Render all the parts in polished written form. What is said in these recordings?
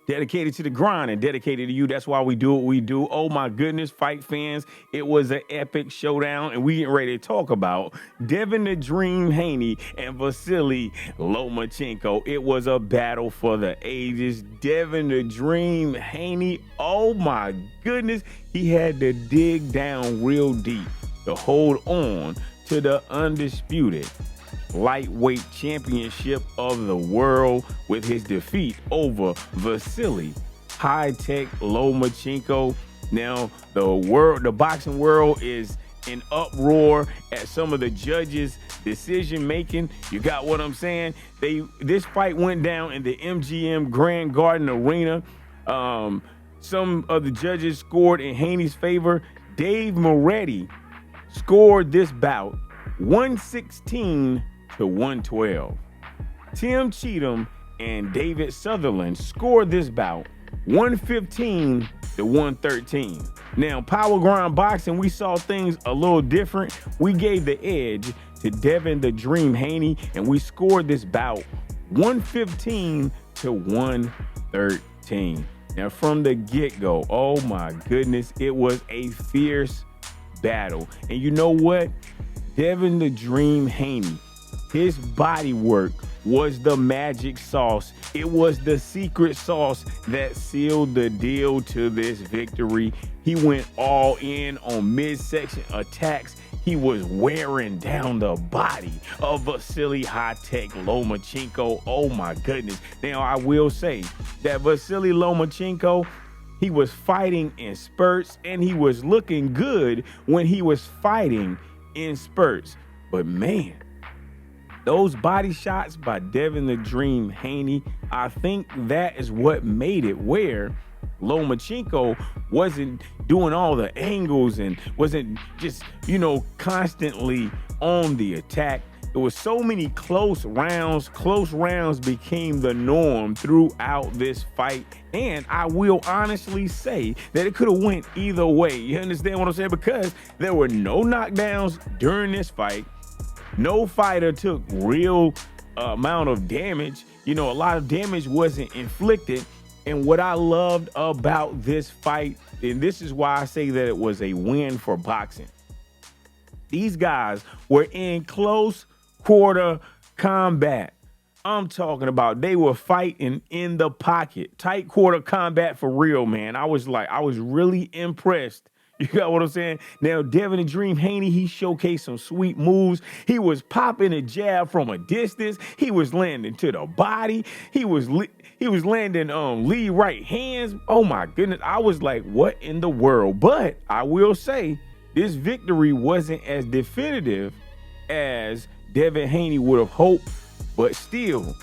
dedicated to the grind and dedicated to you. That's why we do what we do. Oh my goodness, fight fans. It was an epic showdown, and we getting ready to talk about Devin the Dream Haney and Vasiliy Lomachenko. It was a battle for the ages. Devin the Dream Haney, oh my goodness, he had to dig down real deep to hold on to the undisputed lightweight championship of the world with his defeat over Vasiliy High-Tech Lomachenko. Now, the boxing world is in uproar at some of the judges' decision making. You got what I'm saying? This fight went down in the MGM Grand Garden Arena. Some of the judges scored in Haney's favor. Dave Moretti scored this bout 116 to 112. Tim Cheatham and David Sutherland scored this bout 115 to 113. Now, Power Grind Boxing, we saw things a little different. We gave the edge to Devin the Dream Haney, and we scored this bout 115 to 113. Now, from the get-go, oh my goodness, it was a fierce battle. And you know what? Devin the Dream Haney, his body work was the magic sauce. It was the secret sauce that sealed the deal to this victory. He went all in on midsection attacks. He was wearing down the body of Vasiliy High-Tech Lomachenko. Oh my goodness. Now, I will say that Vasiliy Lomachenko, he was fighting in spurts, and he was looking good when he was fighting in spurts. But man, those body shots by Devin the Dream Haney, I think that is what made it where Lomachenko wasn't doing all the angles and wasn't just, constantly on the attack. There was so many close rounds. Close rounds became the norm throughout this fight. And I will honestly say that it could have went either way. You understand what I'm saying? Because there were no knockdowns during this fight. No fighter took real amount of damage. A lot of damage wasn't inflicted. And what I loved about this fight, and this is why I say that it was a win for boxing, these guys were in close quarter combat. I'm talking about they were fighting in the pocket. Tight quarter combat for real, man. I was really impressed. You got what I'm saying? Now, Devin the Dream Haney, he showcased some sweet moves. He was popping a jab from a distance. He was landing to the body. He was landing lead right hands. Oh my goodness. I was like, what in the world? But I will say this victory wasn't as definitive as Devin Haney would have hoped, but still,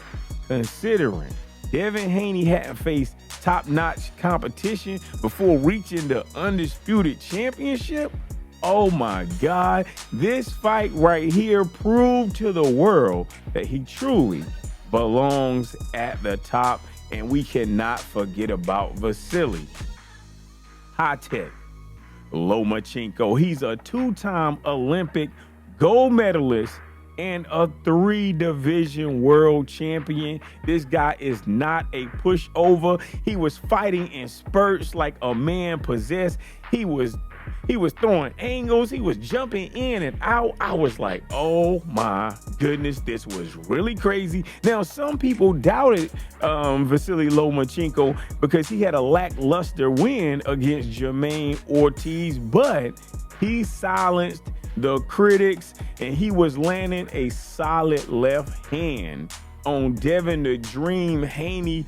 considering Devin Haney hadn't faced top-notch competition before reaching the Undisputed Championship, oh my God, this fight right here proved to the world that he truly belongs at the top, and we cannot forget about Vasiliy High-Tech Lomachenko. He's a two-time Olympic gold medalist and a 3-division world champion. This guy is not a pushover. He was fighting in spurts like a man possessed. He was throwing angles. He was jumping in and out. I was like, oh my goodness, this was really crazy. Now, some people doubted Vasiliy Lomachenko because he had a lackluster win against Jermaine Ortiz, but he silenced the critics, and he was landing a solid left hand on Devin the Dream Haney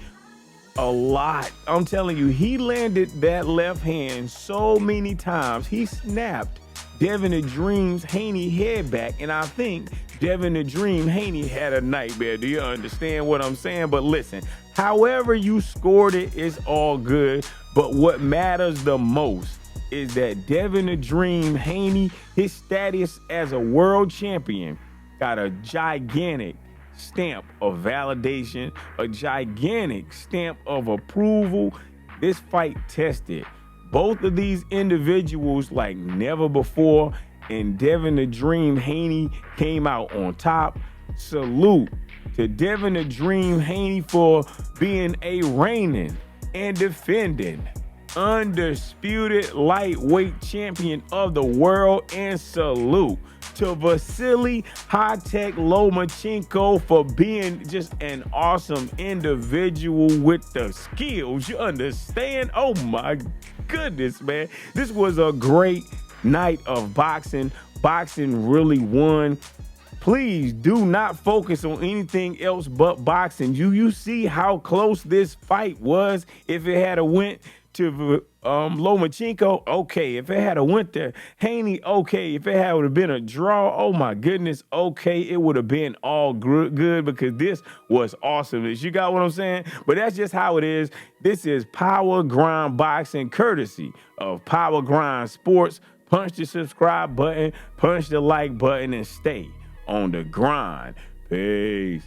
a lot. I'm telling you, he landed that left hand so many times. He snapped Devin the Dream Haney head back, and I think Devin the Dream Haney had a nightmare. Do you understand what I'm saying? But listen, however you scored it, it's all good. But what matters the most is that Devin the Dream Haney, his status as a world champion, got a gigantic stamp of validation, a gigantic stamp of approval. This fight tested both of these individuals like never before, and Devin the Dream Haney came out on top. Salute to Devin the Dream Haney for being a reigning and defending undisputed lightweight champion of the world, and salute to Vasiliy Lomachenko for being just an awesome individual with the skills. You understand? Oh my goodness, man. This was a great night of boxing. Boxing really won. Please do not focus on anything else but boxing. You see how close this fight was. If it had went to Lomachenko, okay. If it had went to Haney, okay. If it had would have been a draw, oh my goodness, okay. It would have been all good because this was awesomeness. You got what I'm saying? But that's just how it is. This is Power Grind Boxing, courtesy of Power Grind Sports. Punch the subscribe button, punch the like button, and stay on the grind. Peace.